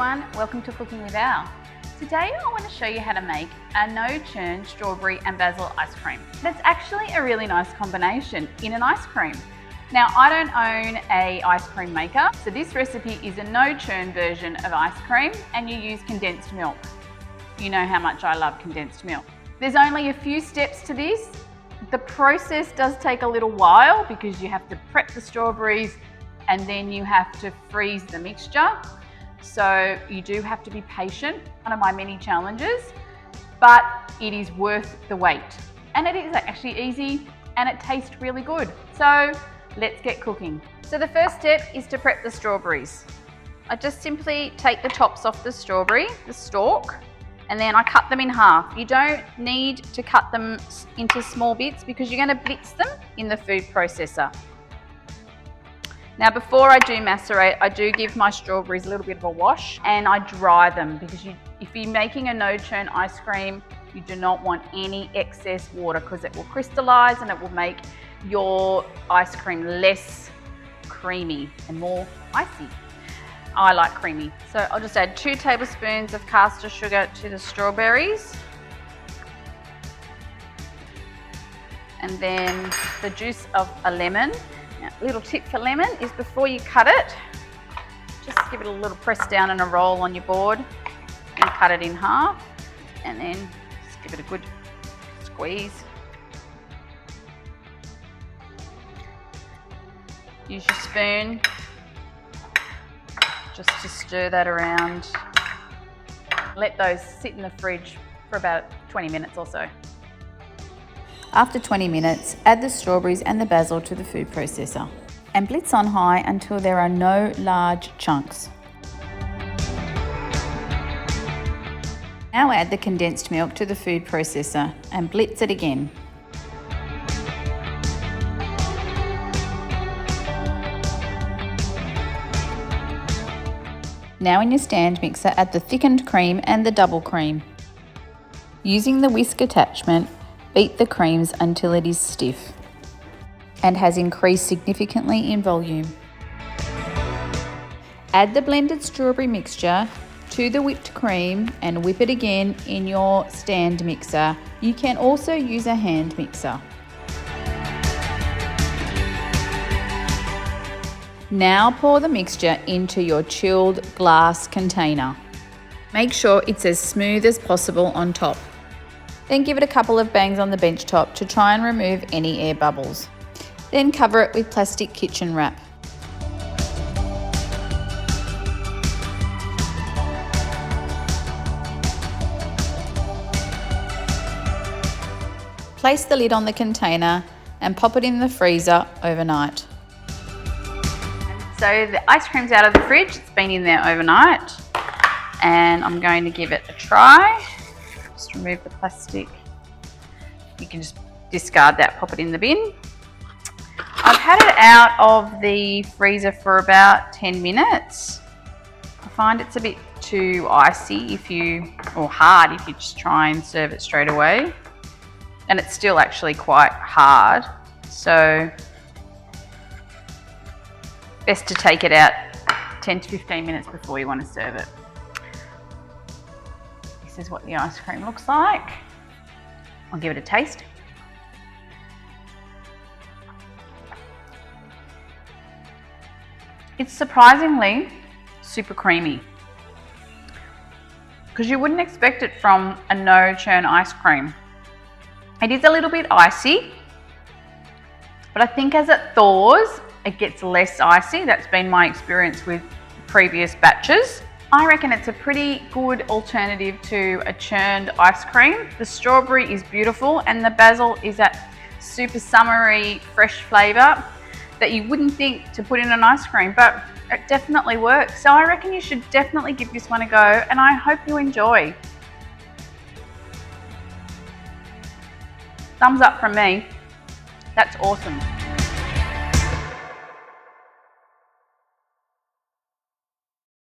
everyone, welcome to Cooking with Al. Today I want to show you how to make a no-churn strawberry and basil ice cream. That's actually a really nice combination in an ice cream. Now I don't own an ice cream maker, so this recipe is a no-churn version of ice cream and you use condensed milk. You know how much I love condensed milk. There's only a few steps to this. The process does take a little while because you have to prep the strawberries and then you have to freeze the mixture. So you do have to be patient, one of my many challenges, but it is worth the wait. And it is actually easy and it tastes really good. So let's get cooking. So the first step is to prep the strawberries. I just simply take the tops off the strawberry, the stalk, and then I cut them in half. You don't need to cut them into small bits because you're going to blitz them in the food processor. Now before I do macerate, I do give my strawberries a little bit of a wash and I dry them because if you're making a no-churn ice cream, you do not want any excess water because it will crystallize and it will make your ice cream less creamy and more icy. I like creamy. So I'll just add 2 tablespoons of caster sugar to the strawberries. And then the juice of a lemon. Now, a little tip for lemon is before you cut it, just give it a little press down and a roll on your board and cut it in half. And then just give it a good squeeze. Use your spoon just to stir that around. Let those sit in the fridge for about 20 minutes or so. After 20 minutes, add the strawberries and the basil to the food processor and blitz on high until there are no large chunks. Now add the condensed milk to the food processor and blitz it again. Now in your stand mixer, add the thickened cream and the double cream. Using the whisk attachment, beat the creams until it is stiff and has increased significantly in volume. Add the blended strawberry mixture to the whipped cream and whip it again in your stand mixer. You can also use a hand mixer. Now pour the mixture into your chilled glass container. Make sure it's as smooth as possible on top. Then give it a couple of bangs on the bench top to try and remove any air bubbles. Then cover it with plastic kitchen wrap. Place the lid on the container and pop it in the freezer overnight. So the ice cream's out of the fridge, it's been in there overnight, and I'm going to give it a try. Just remove the plastic. You can just discard that, pop it in the bin. I've had it out of the freezer for about 10 minutes. I find it's a bit too icy or hard if you just try and serve it straight away. And it's still actually quite hard. So best to take it out 10 to 15 minutes before you want to serve it. This is what the ice cream looks like. I'll give it a taste. It's surprisingly super creamy because you wouldn't expect it from a no-churn ice cream. It is a little bit icy, but I think as it thaws, it gets less icy. That's been my experience with previous batches. I reckon it's a pretty good alternative to a churned ice cream. The strawberry is beautiful and the basil is that super summery, fresh flavour that you wouldn't think to put in an ice cream, but it definitely works. So I reckon you should definitely give this one a go and I hope you enjoy. Thumbs up from me. That's awesome.